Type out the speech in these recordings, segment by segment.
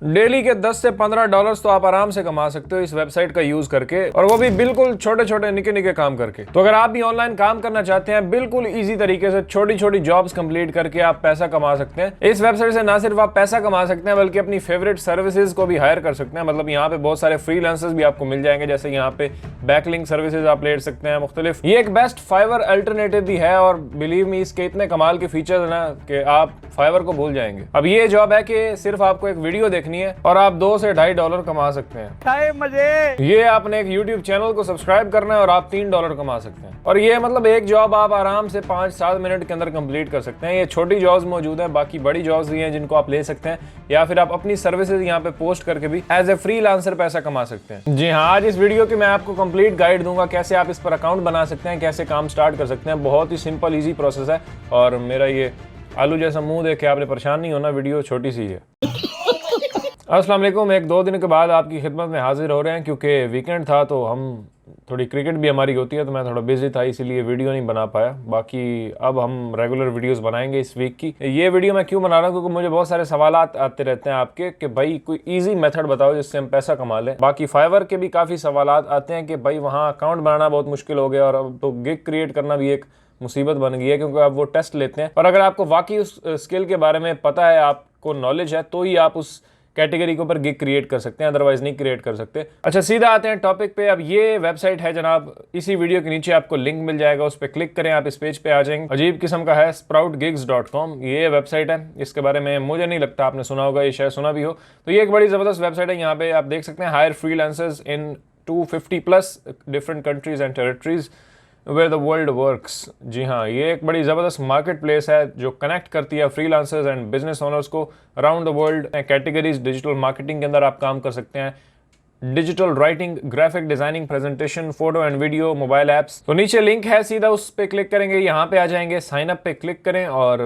Daily के 10 से 15 dollars तो आप आराम से कमा सकते हो इस वेबसाइट का यूज करके, और वो भी बिल्कुल छोटे छोटे निके निके काम करके। तो अगर आप भी ऑनलाइन काम करना चाहते हैं बिल्कुल इजी तरीके से छोटी छोटी जॉब्स कंप्लीट करके आप पैसा कमा सकते हैं। इस वेबसाइट से ना सिर्फ आप पैसा कमा सकते हैं बल्कि अपनी फेवरेट सर्विसेज को भी हायर कर सकते हैं। मतलब यहाँ पे बहुत सारे फ्रीलांसर्स भी आपको मिल जाएंगे, जैसे यहाँ पे बैकलिंक सर्विसेज आप ले सकते हैं मुख्तलिफ। ये एक बेस्ट फाइवर अल्टरनेटिव भी है और बिलीव मी इसके इतने कमाल के फीचर्स है ना कि आप फाइवर को भूल जाएंगे। अब ये जॉब है कि सिर्फ आपको एक वीडियो देखनी है और आप 2 से $2.5 कमा सकते हैं। मजे ये आपने एक YouTube चैनल को सब्सक्राइब करना है और आप $3 कमा सकते हैं। और ये मतलब एक जॉब आप आराम से 5-7 मिनट के अंदर कंप्लीट कर सकते हैं। ये छोटी जॉब्स मौजूद है, बाकी बड़ी जॉब्स भी हैं जिनको आप ले सकते हैं, या फिर आप अपनी सर्विसेज यहाँ पे पोस्ट करके भी एज ए फ्रीलांसर पैसा कमा सकते हैं। जी हाँ, आज इस वीडियो की मैं आपको कंप्लीट गाइड दूंगा कैसे आप इस पर अकाउंट बना सकते हैं, कैसे काम स्टार्ट कर सकते हैं। बहुत ही सिंपल ईजी प्रोसेस है और मेरा ये आलू जैसा मुंह देख के आपने परेशान नहीं होना, वीडियो छोटी सी है। अस्सलाम वालेकुम, 1-2 दिन के बाद आपकी खिदमत में हाजिर हो रहे हैं क्योंकि वीकेंड था तो हम थोड़ी क्रिकेट भी हमारी होती है, तो मैं थोड़ा बिजी था इसीलिए वीडियो नहीं बना पाया। बाकी अब हम रेगुलर वीडियोस बनाएंगे इस वीक की। ये वीडियो मैं क्यों बना रहा हूँ क्योंकि मुझे बहुत सारे सवाल आते रहते हैं आपके कि भाई कोई इजी मेथड बताओ जिससे हम पैसा कमा लें। बाकी फाइवर के भी काफ़ी सवाल आते हैं कि भाई वहाँ अकाउंट बनाना बहुत मुश्किल हो गया और अब तो गिग क्रिएट करना भी एक मुसीबत बन गई है क्योंकि अब वो टेस्ट लेते हैं। और अगर आपको वाकई उस स्किल के बारे में पता है, आपको नॉलेज है, तो ही आप उस कैटेगरी के ऊपर गिग क्रिएट कर सकते हैं, अदरवाइज नहीं क्रिएट कर सकते। अच्छा, सीधा आते हैं टॉपिक पे। अब ये वेबसाइट है जनाब, इसी वीडियो के नीचे आपको लिंक मिल जाएगा, उस पर क्लिक करें, आप इस पेज पे आ जाएंगे। अजीब किस्म का है, sproutgigs.com ये वेबसाइट है। इसके बारे में मुझे नहीं लगता आपने सुना होगा, ये शायद सुना भी हो। तो ये एक बड़ी ज़बरदस्त वेबसाइट है। यहाँ पे आप देख सकते हैं hire freelancers in 250+ different countries and territories where the world works. जी हाँ, ये एक बड़ी ज़बरदस्त मार्केट प्लेस है जो कनेक्ट करती है फ्रीलांसर्स एंड बिजनेस ओनर्स को around the world. Categories digital marketing के अंदर आप काम कर सकते हैं, digital writing, graphic designing, presentation, photo and video, mobile apps. तो नीचे लिंक है, सीधा उस पर क्लिक करेंगे, यहाँ पे आ जाएंगे, साइन अप पे क्लिक करें और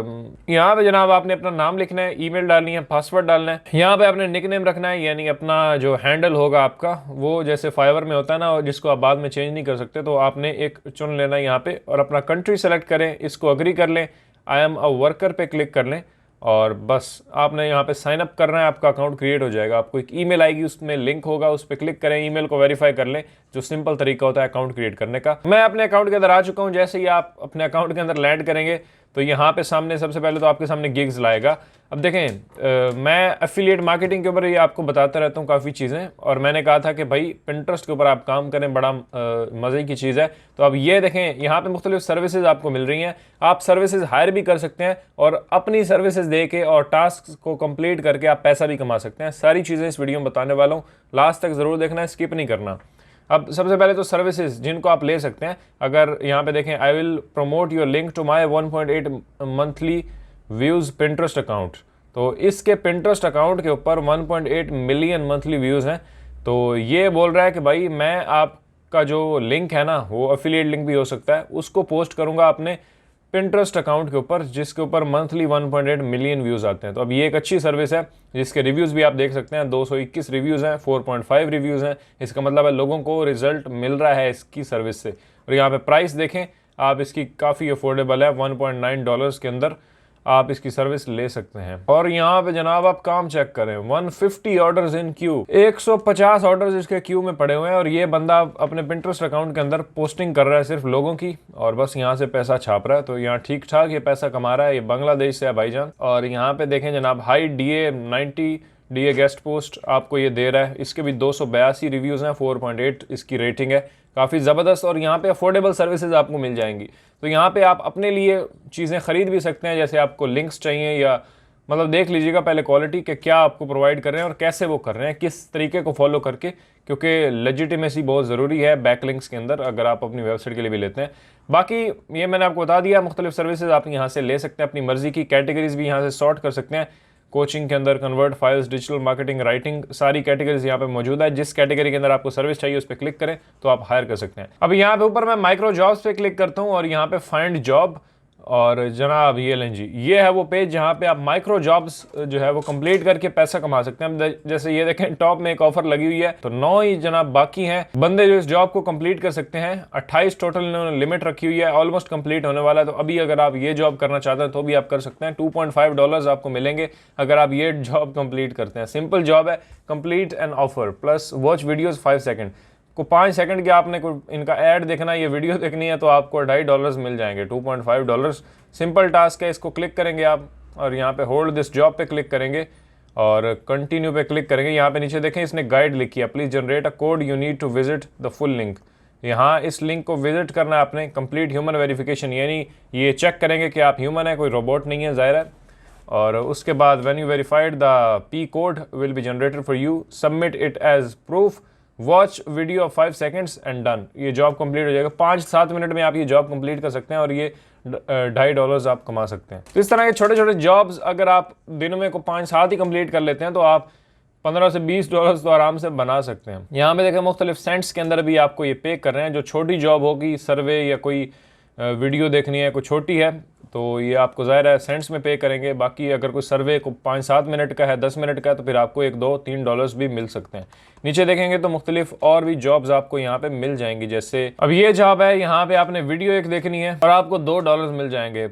यहाँ पे जनाब आपने अपना नाम लिखना है, ईमेल डालनी है, पासवर्ड डालना है। यहाँ पे आपने निकनेम रखना है, यानी अपना जो हैंडल होगा आपका वो जैसे फाइवर में होता है ना, और जिसको आप बाद में चेंज नहीं कर सकते, तो आपने एक चुन लेना है यहाँ पे और अपना कंट्री सेलेक्ट करें, इसको अग्री कर लें, आई एम अ वर्कर पे क्लिक कर लें और बस आपने यहाँ पे साइन अप करना है। आपका अकाउंट क्रिएट हो जाएगा, आपको एक ईमेल आएगी, उसमें लिंक होगा, उस पर क्लिक करें, ईमेल को वेरीफाई कर लें, जो सिंपल तरीका होता है अकाउंट क्रिएट करने का। मैं अपने अकाउंट के अंदर आ चुका हूँ। जैसे ही आप अपने अकाउंट के अंदर लैंड करेंगे तो यहाँ पे सामने सबसे पहले तो आपके सामने गिग्स लाएगा। अब देखें, मैं एफिलिएट मार्केटिंग के ऊपर ये आपको बताता रहता हूँ काफ़ी चीज़ें, और मैंने कहा था कि भाई पिंटरेस्ट के ऊपर आप काम करें, बड़ा मज़े की चीज़ है। तो अब ये देखें, यहाँ पे मुख्तलिफ सर्विसेज आपको मिल रही हैं, आप सर्विसेज हायर भी कर सकते हैं और अपनी सर्विसेज दे के और टास्क को कंप्लीट करके आप पैसा भी कमा सकते हैं। सारी चीज़ें इस वीडियो में बताने वाला हूँ, लास्ट तक ज़रूर देखना है, स्किप नहीं करना। अब सबसे पहले तो सर्विसेज जिनको आप ले सकते हैं, अगर यहाँ पे देखें, I will promote your link to my 1.8 monthly views Pinterest account. तो इसके पिंटरेस्ट अकाउंट के ऊपर 1.8 मिलियन मंथली व्यूज़ हैं। तो ये बोल रहा है कि भाई मैं आपका जो लिंक है ना, वो एफिलिएट लिंक भी हो सकता है, उसको पोस्ट करूँगा अपने पिंटरेस्ट अकाउंट के ऊपर जिसके ऊपर मंथली 1.8 मिलियन व्यूज़ आते हैं। तो अब ये एक अच्छी सर्विस है जिसके रिव्यूज़ भी आप देख सकते हैं, 221 रिव्यूज़ हैं, 4.5 रिव्यूज़ हैं। इसका मतलब है लोगों को रिजल्ट मिल रहा है इसकी सर्विस से। और यहाँ पे प्राइस देखें आप, इसकी काफ़ी अफोर्डेबल है, $1.9 के अंदर आप इसकी सर्विस ले सकते हैं। और यहाँ पे जनाब आप काम चेक करें, 150 ऑर्डर्स इन क्यू, 150 ऑर्डर्स इसके क्यू में पड़े हुए हैं। और ये बंदा अपने पिंटरेस्ट अकाउंट के अंदर पोस्टिंग कर रहा है सिर्फ लोगों की, और बस यहाँ से पैसा छाप रहा है। तो यहाँ ठीक ठाक ये पैसा कमा रहा है। ये बांग्लादेश से है भाईजान। और यहाँ पे देखें जनाब, high DA 90 DA guest post आपको ये दे रहा है। इसके भी 282 रिव्यूज़ हैं, 4.8 इसकी रेटिंग है, काफ़ी ज़बरदस्त। और यहाँ पे अफोर्डेबल सर्विसेज आपको मिल जाएंगी। तो यहाँ पे आप अपने लिए चीज़ें ख़रीद भी सकते हैं, जैसे आपको लिंक्स चाहिए, या मतलब देख लीजिएगा पहले क्वालिटी के क्या आपको प्रोवाइड कर रहे हैं और कैसे वो कर रहे हैं, किस तरीके को फॉलो करके, क्योंकि लेजिटिमेसी बहुत ज़रूरी है बैकलिंक्स के अंदर अगर आप अपनी वेबसाइट के लिए भी लेते हैं। बाकी ये मैंने आपको बता दिया, मुख्तलिफ सर्विसेज आप यहाँ से ले सकते हैं, अपनी मर्ज़ी की कैटेगरीज भी यहाँ से सॉर्ट कर सकते हैं। कोचिंग के अंदर convert files, digital marketing, writing, सारी कैटेगरीज यहाँ पे मौजूद है। जिस कैटेगरी के अंदर आपको सर्विस चाहिए उस पर क्लिक करें तो आप हायर कर सकते हैं। अब यहाँ पे ऊपर मैं माइक्रो जॉब्स पे क्लिक करता हूँ और यहाँ पे फाइंड जॉब और जनाब ये लें जी, ये है वो पेज जहाँ पे आप माइक्रो जॉब्स जो है वो कंप्लीट करके पैसा कमा सकते हैं। जैसे ये देखें टॉप में एक ऑफर लगी हुई है, तो 9 ही जनाब बाकी हैं बंदे जो इस जॉब को कंप्लीट कर सकते हैं। 28 टोटल इन्होंने लिमिट रखी हुई है, ऑलमोस्ट कंप्लीट होने वाला है। तो अभी अगर आप ये जॉब करना चाहते हैं तो भी आप कर सकते हैं। $2.5 आपको मिलेंगे अगर आप ये जॉब कंप्लीट करते हैं। सिंपल जॉब है, complete an offer plus watch videos 5 second को 5 सेकंड की आपने कोई इनका ऐड देखना है, ये वीडियो देखनी है, तो आपको $2.5 मिल जाएंगे। $2.5 सिंपल टास्क है। इसको क्लिक करेंगे आप और यहाँ पे होल्ड दिस जॉब पे क्लिक करेंगे और कंटिन्यू पे क्लिक करेंगे। यहाँ पे नीचे देखें इसने गाइड लिखी है, please generate a code, you need to visit the full link. यहाँ इस लिंक को विजिट करना है आपने। कंप्लीट ह्यूमन वेरिफिकेशन, यानी ये चेक करेंगे कि आप ह्यूमन है, कोई रोबोट नहीं है, जाहिर है। और उसके बाद when you verified the P code will be generated for you, submit it as proof, watch video of 5 seconds and done. ये जॉब कंप्लीट हो जाएगा। 5-7 मिनट में आप ये जॉब कंप्लीट कर सकते हैं और ये $2.5 आप कमा सकते हैं। तो इस तरह के छोटे छोटे जॉब्स अगर आप दिन में को 5-7 ही कंप्लीट कर लेते हैं तो आप $15 से $20 तो आराम से बना सकते हैं। यहाँ पे देखें मुख्तलिफ सेंट्स के अंदर भी आपको ये पे कर रहे हैं। जो छोटी जॉब होगी, सर्वे या कोई वीडियो देखनी है, कोई छोटी है, तो ये आपको ज़ाहिर है सेंट्स में पे करेंगे। बाकी अगर कोई सर्वे को 5-7 मिनट का है, 10 मिनट का है, तो फिर आपको $1-2-3 भी मिल सकते हैं। नीचे देखेंगे तो मुख्तलिफ और भी जॉब्स आपको यहाँ पे मिल जाएंगी। जैसे अब ये जॉब है, यहाँ पे आपने वीडियो एक देखनी है और आपको $2 मिल जाएंगे।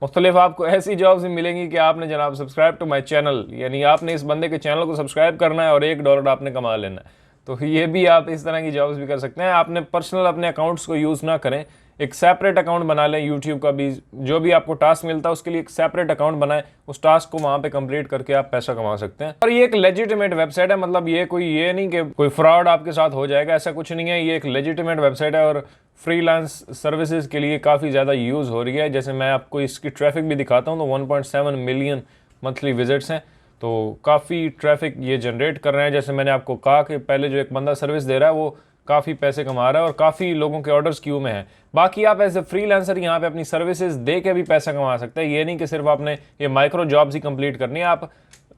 मुख्तलिफ आपको ऐसी जॉब्स भी मिलेंगी कि आपने जनाब सब्सक्राइब टू माई चैनल, यानी आपने इस बंदे के चैनल को सब्सक्राइब करना है और $1 आपने कमा लेना है। तो ये भी आप इस तरह की जॉब्स भी कर सकते हैं। आपने पर्सनल अपने अकाउंट्स को यूज़ ना करें, एक सेपरेट अकाउंट बना लें। यूट्यूब का भी जो भी आपको टास्क मिलता है उसके लिए एक सेपरेट अकाउंट बनाएं, उस टास्क को वहाँ पे कंप्लीट करके आप पैसा कमा सकते हैं। और ये एक लेजिटिमेट वेबसाइट है, मतलब ये नहीं कि कोई फ्रॉड आपके साथ हो जाएगा, ऐसा कुछ नहीं है। ये एक लेजिटिमेट वेबसाइट है और फ्रीलांस सर्विसेज के लिए काफ़ी ज़्यादा यूज़ हो रही है। जैसे मैं आपको इसकी ट्रैफिक भी दिखाता हूँ तो 1.7 मिलियन मंथली विजिट्स हैं, तो काफ़ी ट्रैफिक ये जनरेट कर रहे हैं। जैसे मैंने आपको कहा कि पहले जो एक बंदा सर्विस दे रहा है वो काफ़ी पैसे कमा रहा है और काफ़ी लोगों के ऑर्डर्स क्यू में हैं। बाकी आप एज ए फ्रीलांसर यहाँ पे अपनी सर्विसेज दे के भी पैसा कमा सकते हैं। ये नहीं कि सिर्फ आपने ये माइक्रो जॉब्स ही कंप्लीट करनी है, आप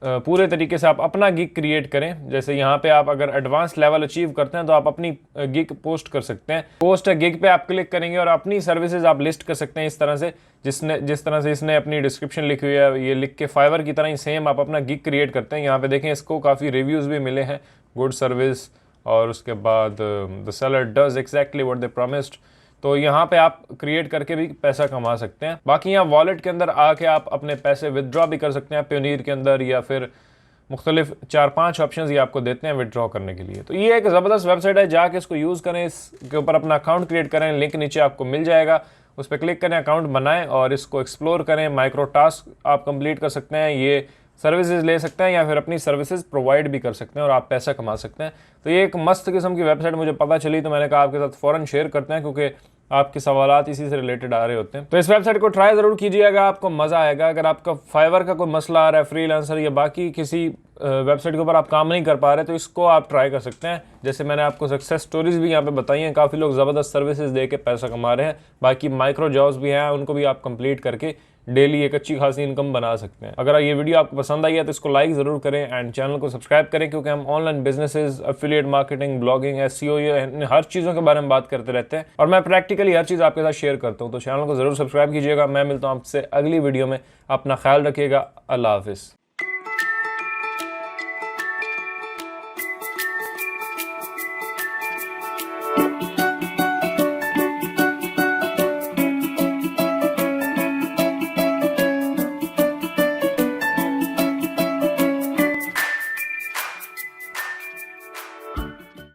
पूरे तरीके से आप अपना गिग क्रिएट करें। जैसे यहाँ पे आप अगर एडवांस लेवल अचीव करते हैं तो आप अपनी गिग पोस्ट कर सकते हैं। पोस्ट गिग पे आप क्लिक करेंगे और अपनी सर्विसेज आप लिस्ट कर सकते हैं इस तरह से, जिस तरह से इसने अपनी डिस्क्रिप्शन लिखी हुई है, ये लिख के फाइवर की तरह ही सेम आप अपना गिग क्रिएट करते हैं। यहाँ पे देखें इसको काफ़ी रिव्यूज़ भी मिले हैं, गुड सर्विस, और उसके बाद the seller does exactly what they promised. तो यहाँ पे आप क्रिएट करके भी पैसा कमा सकते हैं। बाकी यहाँ वॉलेट के अंदर आके आप अपने पैसे विदड्रॉ भी कर सकते हैं पेयोनियर के अंदर, या फिर मुख्तलिफ 4-5 ऑप्शन ये आपको देते हैं विदड्रॉ करने के लिए। तो ये एक ज़बरदस्त वेबसाइट है, जाके इसको यूज़ करें, इसके ऊपर अपना अकाउंट क्रिएट करें, लिंक नीचे आपको मिल जाएगा, उस पर क्लिक करें, अकाउंट बनाएं और इसको एक्सप्लोर करें। माइक्रो टास्क आप कंप्लीट कर सकते हैं, ये सर्विसेज ले सकते हैं या फिर अपनी सर्विसेज प्रोवाइड भी कर सकते हैं और आप पैसा कमा सकते हैं। तो ये एक मस्त किस्म की वेबसाइट मुझे पता चली तो मैंने कहा आपके साथ फ़ौरन शेयर करते हैं, क्योंकि आपके सवालात इसी से रिलेटेड आ रहे होते हैं। तो इस वेबसाइट को ट्राई ज़रूर कीजिएगा, आपको मज़ा आएगा। अगर आपका फाइवर का कोई मसला आ रहा है, फ्रीलांसर या बाकी किसी वेबसाइट के ऊपर आप काम नहीं कर पा रहे, तो इसको आप ट्राई कर सकते हैं। जैसे मैंने आपको सक्सेस स्टोरीज भी यहाँ पे बताई हैं, काफ़ी लोग ज़बरदस्त सर्विसेज दे के पैसा कमा रहे हैं। बाकी माइक्रो जॉब्स भी हैं, उनको भी आप कंप्लीट करके डेली एक अच्छी खासी इनकम बना सकते हैं। अगर ये वीडियो आपको पसंद आई है तो इसको लाइक ज़रूर करें एंड चैनल को सब्सक्राइब करें, क्योंकि हम online businesses, affiliate marketing, blogging, SEO, हर चीज़ों के बारे में बात करते रहते हैं और मैं प्रैक्टिकली हर चीज़ आपके साथ शेयर करता हूँ। तो चैनल को ज़रूर सब्सक्राइब कीजिएगा। मैं मिलता हूँ आपसे अगली वीडियो में। अपना ख्याल रखिएगा। अल्लाह हाफिज़।